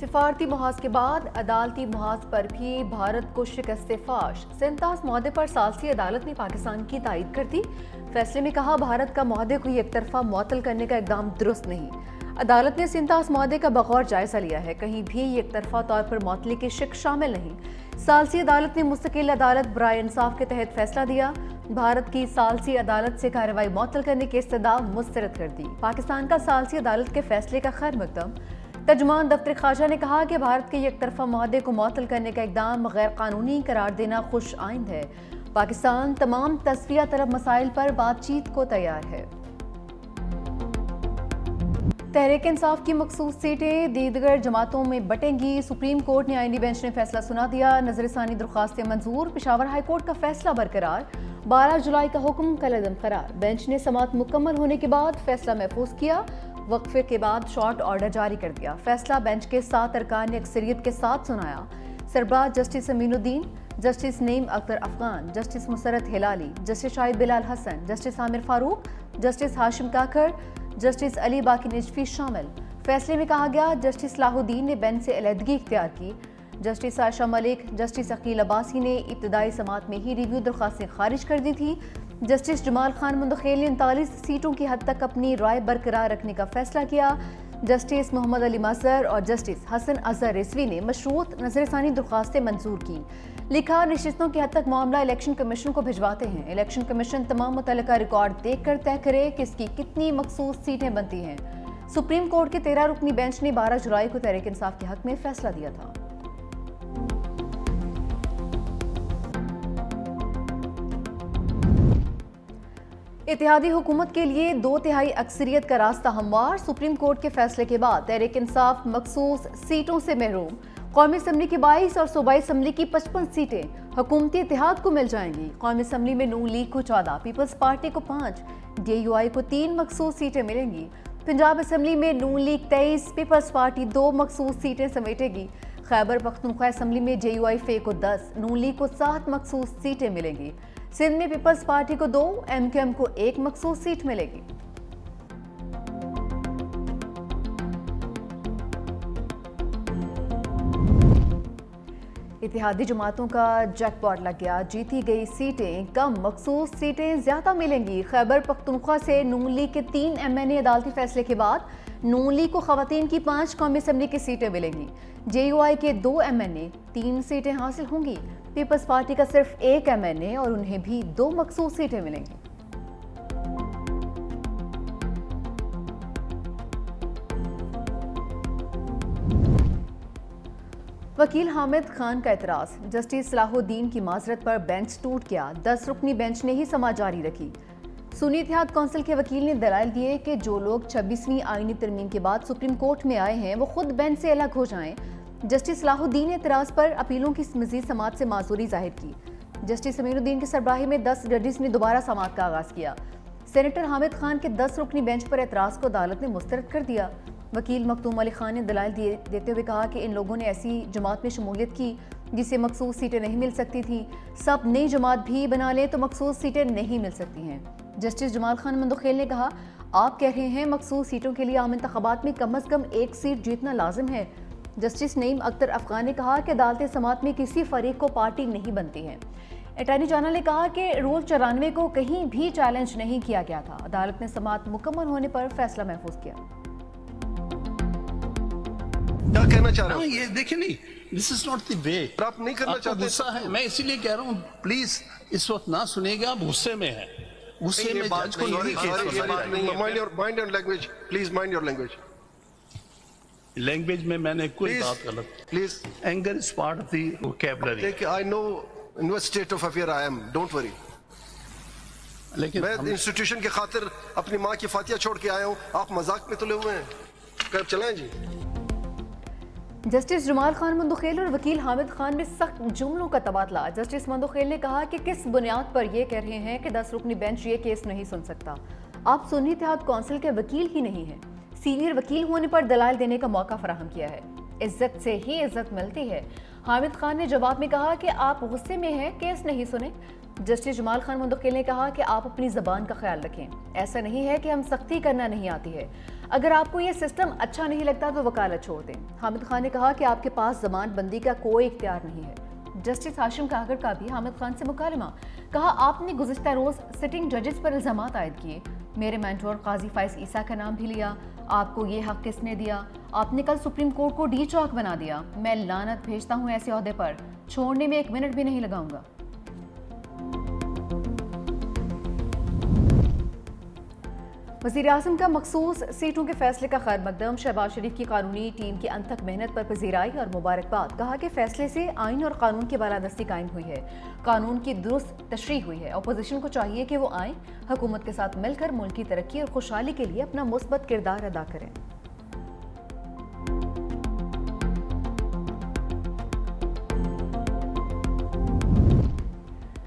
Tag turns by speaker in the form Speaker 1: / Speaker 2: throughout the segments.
Speaker 1: सिफारती मुहाज के बाद अदालती मुहाज पर भी भारत को शिकस्त फाश। 47 मुआहदे पर सालसी अदालत ने पाकिस्तान की तायद कर दी। फैसले में कहा, भारत का मुआहदे को एक तरफा मुअत्तल करने का इकदाम दुरुस्त नहीं। अदालत ने 47 मुआहदे का बगौर जायजा लिया है, कहीं भी एक तरफा तौर पर मुअत्तली की शिक शामिल नहीं। सालसी अदालत ने मुस्तकिल अदालत बराए इंसाफ के तहत फैसला दिया। भारत की सालसी अदालत से कार्रवाई मुअत्तल करने की इस्तदा मुस्तरद कर दी। पाकिस्तान का सालसी अदालत के फैसले का खैर मकदम। तर्जुमान दफ्तर खाजा ने कहा कि भारत के एक तरफा मुआहदे को मुअत्तल करने का इकदाम गैर कानूनी करार देना खुश आइंद है। पाकिस्तान तमाम तस्फिया तलब मसाइल पर बातचीत को तैयार है। तहरीक इंसाफ की मखसूस सीटें दीगर जमातों में बटेंगी। सुप्रीम कोर्ट ने आईनी बेंच ने फैसला सुना दिया। नजरसानी दरख्वास्तें मंजूर। पेशावर हाई कोर्ट का फैसला बरकरार। 12 जुलाई का हुक्म कलअदम करार। बेंच ने समाअत मुकम्मल होने के बाद फैसला महफूज किया। वक्फे के बाद शॉर्ट ऑर्डर जारी कर दिया। फैसला बेंच के 7 अरकान ने अक्सरियत के साथ सुनाया। सरबराह justice Aminuddin, justice Naeem Akhtar Afghan, justice Musarrat Hilali, justice Shahid Bilal Hasan, justice Aamir Farooq, justice Hashim Kakar, justice Ali Baqar Najafi शामिल। फैसले में कहा गया, जस्टिस सलाहुद्दीन ने बेंच से अलहदगी इख्तियार की। जस्टिस आयशा मलिक, जस्टिस अकील अब्बासी ने इब्तदाई समाअत में ही रिव्यू दरख्वास्तें खारिज कर दी थी। जस्टिस जमाल खान मुंदखेल ने 39 सीटों की हद तक अपनी राय बरकरार रखने का फैसला किया। जस्टिस मोहम्मद अली मजहर और जस्टिस हसन अजहर रिजवी ने मशरूत नजरसानी दरख्वास्तें मंजूर की। लिखा, नशिस्तों की हद तक मामला इलेक्शन कमीशन को भिजवाते हैं। इलेक्शन कमीशन तमाम मुतल्लिका रिकॉर्ड देख कर तय करे कि इसकी कितनी मखसूस सीटें बनती हैं। सुप्रीम कोर्ट के 13 रुकनी बेंच ने 12 जुलाई को तहरीक इंसाफ के हक में फैसला दिया था। इत्तेहादी हुकूमत के लिए 2/3 अक्सरियत का रास्ता हमवार। सुप्रीम कोर्ट के फैसले के बाद तहरीक इंसाफ मखसूस सीटों से महरूम। कौमी असम्बली की 22 और सूबाई असम्बली की 55 सीटें हुकूमती इत्तेहाद को मिल जाएंगी। कौमी असम्बली में नून लीग को 14, पीपल्स पार्टी को 5, DUI को 3 मखसूस सीटें मिलेंगी। पंजाब असम्बली में नून लीग 23, पीपल्स पार्टी 2 मखसूस सीटें समेटेगी। खैबर पख्तूनख्वा असम्बली में JUI फे को 10, नून लीग को 7 मखसूस सीटें मिलेंगी। सिंध में पीपल्स पार्टी को 2, MQM को 1 मखसूस सीट मिलेगी। इत्तेहादी जमातों का जैकपॉट लग गया। जीती गई सीटें कम, मखसूस सीटें ज्यादा मिलेंगी। खैबर पख्तूनख्वा से नून लीग के 3 MNA अदालती फैसले के बाद नून लीग को खवातीन की 5 कौमी असम्बली की सीटें मिलेंगी। JUI के 2 MNA 3 सीटें हासिल होंगी। पीपल्स पार्टी का सिर्फ 1 MNA और उन्हें भी 2 मखसूस सीटें मिलेंगी। वकील हामिद खान का एतराज। जस्टिस सलाहुद्दीन की माजरत पर बेंच टूट गया। 10 रुकनी बेंच ने ही समाअत जारी रखी। सुन्नी इत्तेहाद कौंसिल के वकील ने दलाइल दिए कि जो लोग 26वीं आईनी तरमीम के बाद सुप्रीम कोर्ट में आए हैं वो खुद बेंच से अलग हो जाएं। जस्टिस सलाहुद्दीन ने एतराज पर अपीलों की मजीद समाअत से माजूरी जाहिर की। जस्टिस अमीनुद्दीन की सरबराही में 10 जजेस ने दोबारा समाअत का आगाज किया। सेनेटर हामिद खान के 10 रुकनी बेंच पर एतराज को अदालत ने मुस्तरद कर दिया। वकील मखदूम अली खान ने दलाइल देते हुए कहा कि इन लोगों ने ऐसी जमात में शमूलियत की जिसे मखसूस सीटें नहीं मिल सकती थी। सब नई जमात भी बना लें तो मखसूस सीटें नहीं मिल सकती हैं। जस्टिस जमाल खान मुंदखेल ने कहा, आप कह रहे हैं मखसूस सीटों के लिए आम इंतखाबात में कम अज कम 1 सीट जीतना लाजिम है। जस्टिस नईम अख्तर अफगान ने कहा कि अदालत समाअत में किसी फरीक को पार्टी नहीं बनती है। अटॉर्नी जनरल ने कहा कि रूल 94 को कहीं भी चैलेंज नहीं किया गया था। अदालत ने समाअत मुकम्मल होने पर फैसला महफूज किया।
Speaker 2: क्या कहना चाह रहे हो?
Speaker 3: ये देखिए नहीं, this is not the way.
Speaker 2: आप नहीं करना चाहते?
Speaker 3: गुस्सा है, मैं इसीलिए कह रहा हूँ प्लीज इस वक्त ना सुनिएगा। आप गुस्से में है, गुस्से में जज को नहीं
Speaker 2: mind your language please, mind your language.
Speaker 3: Language में मैंने कोई बात गलत।
Speaker 2: Please,
Speaker 3: anger is part of the vocabulary.
Speaker 2: I know in what state of affair I am, don't worry.
Speaker 3: लेकिन
Speaker 2: मैं इंस्टीट्यूशन की खातिर अपनी माँ की फातिया छोड़ के आया हूँ, आप मजाक में तुले हुए हैं। कब चलाएं जी।
Speaker 1: जस्टिस जमाल खान मुंदखेल और वकील हामिद खान में सख्त जुमलों का तबादला। जस्टिस मुंदखेल ने कहा कि किस बुनियाद पर यह कह रहे हैं कि 10 रुकनी बेंच ये केस नहीं सुन सकता। आप सुन्नी इत्तेहाद कौंसिल के वकील ही नहीं हैं। सीनियर वकील होने पर दलाइल देने का मौका फराहम किया है। इज्जत से ही इज्जत मिलती है। हामिद खान ने जवाब में कहा कि आप गुस्से में हैं, केस नहीं सुने। जस्टिस जमाल खान मुंतकिल ने कहा कि आप अपनी ज़बान का ख्याल रखें। ऐसा नहीं है कि हम सख्ती करना नहीं आती है, अगर आपको ये सिस्टम अच्छा नहीं लगता तो वकालत छोड़ दें। हामिद खान ने कहा कि आपके पास जमानबंदी का कोई इख्तियार नहीं है। जस्टिस हाशिम कागर का भी हामिद खान से मुकालमा। कहा, आपने गुज़िश्ता रोज़ सिटिंग जजेस पर इल्ज़ामात आयद किए, मेरे मेंटोर काजी फाइज ईसा का नाम भी लिया। आपको ये हक किसने दिया? आपने कल सुप्रीम कोर्ट को डी चौक बना दिया। मैं लानत भेजता हूँ ऐसे ओहदे पर, छोड़ने में 1 मिनट भी नहीं लगाऊंगा। वज़ीर-ए-आज़म का मखसूस सीटों के फैसले का खैर मकदम। शहबाज शरीफ की कानूनी टीम की अनथक मेहनत पर पजीराई और मुबारकबाद। कहा कि फैसले से आइन और कानून की बालादस्ती कायम हुई है, कानून की दुरुस्त तशरीह हुई है। अपोजिशन को चाहिए कि वो आए, हुकूमत के साथ मिलकर मुल्क की तरक्की और खुशहाली के लिए अपना मुस्बत किरदार अदा करें।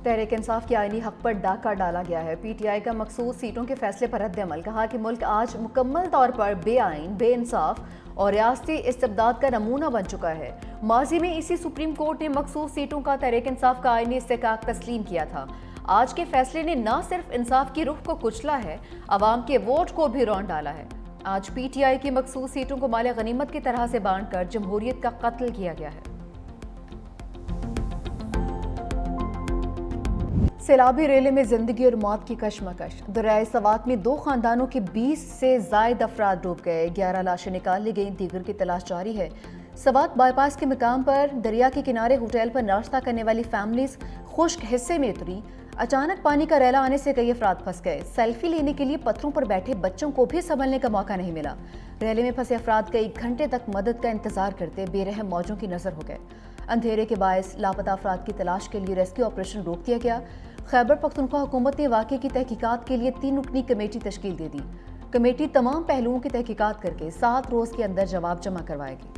Speaker 1: तहरीक इंसाफ के आईनी हक पर डाका डाला गया है। PTI का मखसूस सीटों के फैसले पर रद्द-ए-अमल। कहा कि मुल्क आज मुकम्मल तौर पर बेआइन, बेइंसाफ और रियासती इस्तिबदाद का नमूना बन चुका है। माजी में इसी सुप्रीम कोर्ट ने मखसूस सीटों का तहरीक इंसाफ का आईनी इस्तेहकाक तस्लीम किया था। आज के फैसले ने न सिर्फ इंसाफ की रुख को कुचला है, अवाम के वोट को भी रौंद डाला है। आज PTI की मखसूस सीटों को माले गनीमत की तरह से बांट कर जमहूरियत का कत्ल किया गया है। सैलाबी रेले में जिंदगी और मौत की कशमकश। दरियाए सवात में 2 खानदानों के 20 से जायद अफराद डूब गए। 11 लाशें निकाल ली गईं, दीगर की तलाश जारी है। सवात बाईपास के मकाम पर दरिया के किनारे होटल पर नाश्ता करने वाली फैमिलीज खुश्क हिस्से में उतरी। अचानक पानी का रैला आने से कई अफराद फंस गए। सेल्फी लेने के लिए पत्थरों पर बैठे बच्चों को भी संभलने का मौका नहीं मिला। रैले में फंसे अफराद कई घंटे तक मदद का इंतजार करते बेरहम मौजों की नजर हो गए। अंधेरे के बायस लापता अफराद की तलाश के लिए रेस्क्यू ऑपरेशन रोक दिया गया। खैबर पख्तूनख्वा हुकूमत ने वाक़े की तहकीकात के लिए 3 रुकनी कमेटी तश्कील दे दी। कमेटी तमाम पहलुओं की तहकीकात करके 7 रोज के अंदर जवाब जमा करवाएगी।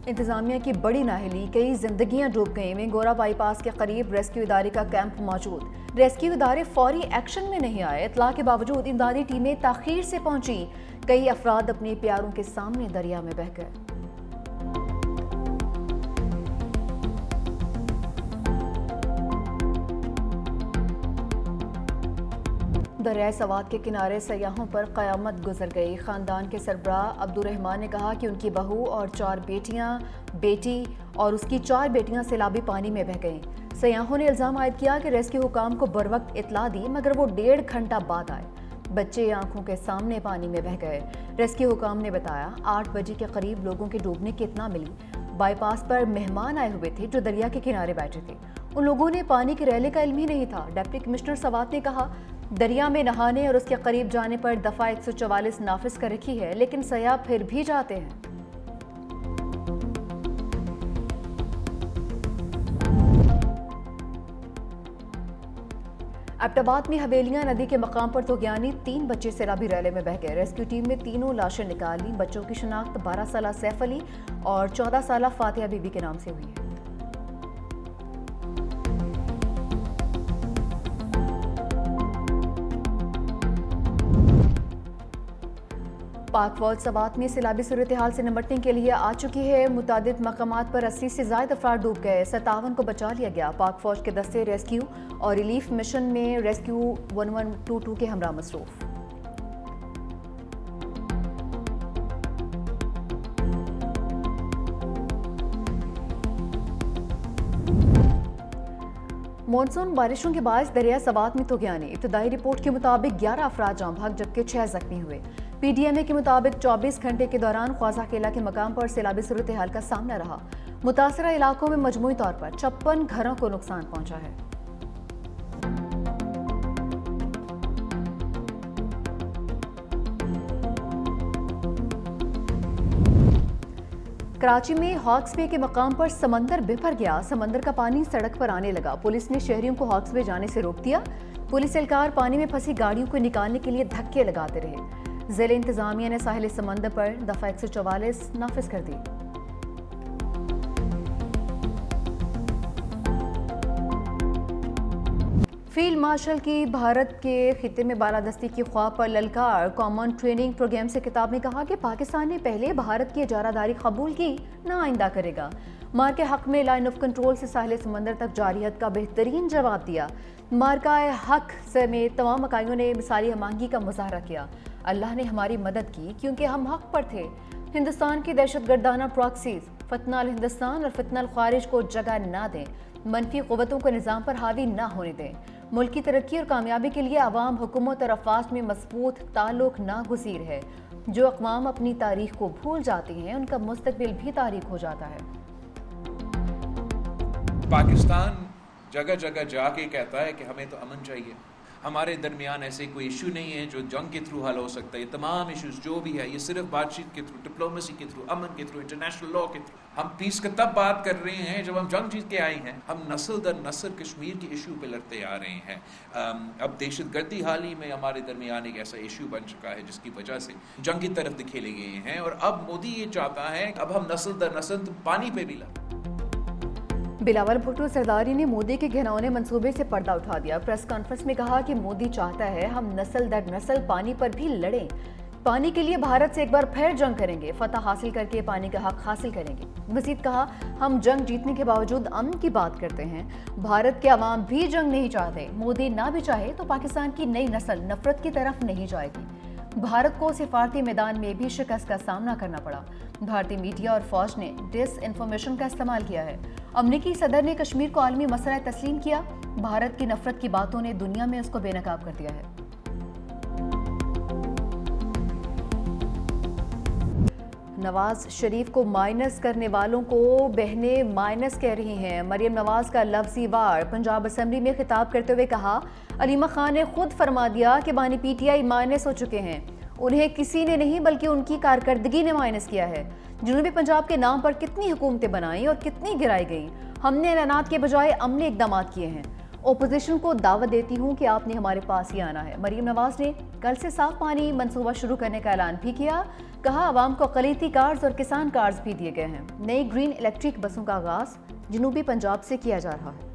Speaker 1: इंतजामिया की बड़ी नाहली, कई जिंदगियां डूब गई। वेंगोरा बाईपास के करीब रेस्क्यू इदारे का कैंप मौजूद। रेस्क्यू इदारे फौरी एक्शन में नहीं आए। इत्तला के बावजूद इमदादी टीमें ताखीर से पहुंची। कई अफराद अपने प्यारों के सामने दरिया में बह गए। दरियाए सवात के किनारे सयाहों पर क़यामत गुजर गई। ख़ानदान के सरबराह अब्दुर्रहमान ने कहा कि उनकी बहू और 4 बेटियां, बेटी और उसकी 4 बेटियां सैलाबी पानी में बह गईं। सयाहों ने इल्ज़ाम आयद किया कि रेस्क्यू हुकाम को बरवक्त इत्तला दी, मगर वो 1.5 घंटा बाद आए। बच्चे आंखों के सामने पानी में बह गए। रेस्क्यू हुकाम ने बताया 8 बजे के करीब लोगों के डूबने की इत्तला मिली। बाईपास पर मेहमान आए हुए थे जो दरिया के किनारे बैठे थे। उन लोगों ने पानी के रैले का इल्म ही नहीं था। डिप्टी कमिश्नर सवात ने कहा, दरिया में नहाने और उसके करीब जाने पर दफ़ा 144 नाफिज कर रखी है, लेकिन सयाह फिर भी जाते हैं। एबटाबाद में हवेलियां नदी के मकाम पर तोगयानी, 3 बच्चे सैलाबी रैले में बह गए। रेस्क्यू टीम में 3 लाशें निकाली। बच्चों की शनाख्त 12 साला सैफ अली और 14 साला फातिहा बीबी के नाम से हुई है। पाक फौज सवात में सैलाबी सूरत हाल से निपटने के लिए आ चुकी है। मुतादिद मकामात पर 80 से ज़ायद अफराद डूब गए। 57 को बचा लिया गया। पाक फौज के दस्ते रेस्क्यू और रिलीफ मिशन में रेस्क्यू 1122 के हमरा मसरूफ। मॉनसून बारिशों के बाद दरिया सवात में तोगयानी। इब्तदाई रिपोर्ट के मुताबिक 11 अफराद जाँ भाग जबकि 6 जख्मी हुए। PDMA के मुताबिक 24 घंटे के दौरान ख्वाजा केला के मकाम पर सैलाबी सूरत हाल का सामना रहा। मुतासरा इलाकों में मजमूई तौर पर 56 घरों को नुकसान पहुंचा है। कराची में हॉक्स बे के मकाम पर समंदर बिफर गया। समंदर का पानी सड़क पर आने लगा। पुलिस ने शहरियों को हॉक्स बे जाने से रोक दिया। पुलिस एहलकार पानी में फंसी गाड़ियों को निकालने के लिए धक्के लगाते रहे। ज़िले इंतजामिया ने साहिल समंदर पर दफ़ा 144 नाफिज कर दी। फील्ड मार्शल की भारत के खिते में बालादस्ती की ख्वाब पर ललकार। कॉमन ट्रेनिंग प्रोग्राम से खिताब में कहा कि पाकिस्तान ने पहले भारत की इजारादारी कबूल की, ना आइंदा करेगा। मार के हक में लाइन ऑफ कंट्रोल से साहिल समंदर तक जारियत का बेहतरीन जवाब दिया। मार्का हक समेत तमाम इकाइयों ने मिसाली हमआहंगी का मुजाहरा किया। अल्लाह ने हमारी मदद की क्योंकि हम हक पर थे। हिंदुस्तान की दहशतगर्दाना प्रॉक्सीज फितनाल हिंदुस्तान और फितनाल खारिज को जगह ना दें। मनफी क़ुव्वतों को निज़ाम पर हावी ना होने दें। मुल्क की तरक्की और कामयाबी के लिए अवाम, हुकूमत और अफवाज में मजबूत ताल्लुक नागुज़ीर है। जो अक़वाम अपनी तारीख को भूल जाते हैं उनका मुस्तकबिल भी तारीख हो जाता है।
Speaker 4: पाकिस्तान जगह जगह जाके कहता है कि हमें तो अमन चाहिए, हमारे दरमियान ऐसे कोई इशू नहीं है जो जंग के थ्रू हल हो सकता है। ये तमाम इशूज़ जो भी है ये सिर्फ बातचीत के थ्रू, डिप्लोमेसी के थ्रू, अमन के थ्रू, इंटरनेशनल लॉ के थ्रू। हम पीस का तब बात कर रहे हैं जब हम जंग जीत के आए हैं। हम नस्ल दर नस्ल कश्मीर के इशू पे लड़ते आ रहे हैं। अब दहशतगर्दी हाल ही में हमारे दरमियान एक ऐसा इशू बन चुका है जिसकी वजह से जंग की तरफ धकेले गए हैं। और अब मोदी ये चाहता है अब हम नस्ल दर नस्ल पानी पे भी लड़ें।
Speaker 1: बिलावल भुट्टो सरदारी ने मोदी के घिनौने मंसूबे से पर्दा उठा दिया। प्रेस कॉन्फ्रेंस में कहा कि मोदी चाहता है हम नस्ल दर नस्ल पानी पर भी लड़ें। पानी के लिए भारत से एक बार फिर जंग करेंगे, फतह हासिल करके पानी का हक हासिल करेंगे। मजीद कहा हम जंग जीतने के बावजूद अमन की बात करते हैं। भारत के अवाम भी जंग नहीं चाहते। मोदी ना भी चाहे तो पाकिस्तान की नई नस्ल नफरत की तरफ नहीं जाएगी। भारत को सिफारती मैदान में भी शिकस्त का सामना करना पड़ा। भारतीय मीडिया और फौज ने डिस इन्फॉर्मेशन का इस्तेमाल किया है। अमरीकी सदर ने कश्मीर को आलमी मसला तस्लीम किया। भारत की नफरत की बातों ने दुनिया में उसको बेनकाब कर दिया है। नवाज शरीफ को माइनस करने वालों को बहनें माइनस कह रही हैं। मरियम नवाज का लफ्जी वार। पंजाब असम्बली में खिताब करते हुए कहा अलीमा खान ने खुद फरमा दिया कि बानी पीटीआई माइनस हो चुके हैं। उन्हें किसी ने नहीं बल्कि उनकी कारकर्दगी ने माइनस किया है। जनूबी पंजाब के नाम पर कितनी हुकूमतें बनाई और कितनी गिराई गई। हमने ऐलानात के बजाय अमली इकदाम किए हैं। ओपोजिशन को दावत देती हूँ कि आपने हमारे पास ही आना है। मरियम नवाज ने कल से साफ पानी मंसूबा शुरू करने का ऐलान भी किया। कहा आवाम को अक़लियती कार्ड्स और किसान कार्ड्स भी दिए गए हैं। नई ग्रीन इलेक्ट्रिक बसों का आगाज जनूबी पंजाब से किया जा रहा है।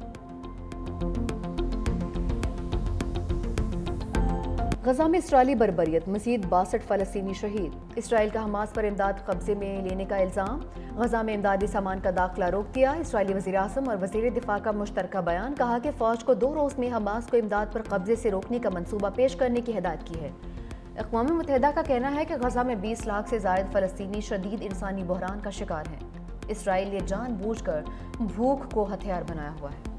Speaker 1: गजा में इसराइली बर्बरियत, मज़ीद 62 फ़लस्तीनी शहीद। इसराइल का हमास पर इमदाद कब्जे में लेने का इल्ज़ाम। गजा में इमदादी सामान का दाखिला रोक दिया। इसराइली वज़ीर आज़म और वज़ीर दिफा का मुश्तरका बयान। कहा कि फ़ौज को 2 रोज़ में हमास को इमदाद पर कब्जे से रोकने का मंसूबा पेश करने की हिदायत की है। अक़वाम मुत्तहिदा का कहना है कि गजा में 20 लाख से ज़ायद फ़लस्तीनी शदीद इंसानी बहरान का शिकार हैं। इसराइल ये जानबूझकर भूख को हथियार बनाया हुआ है।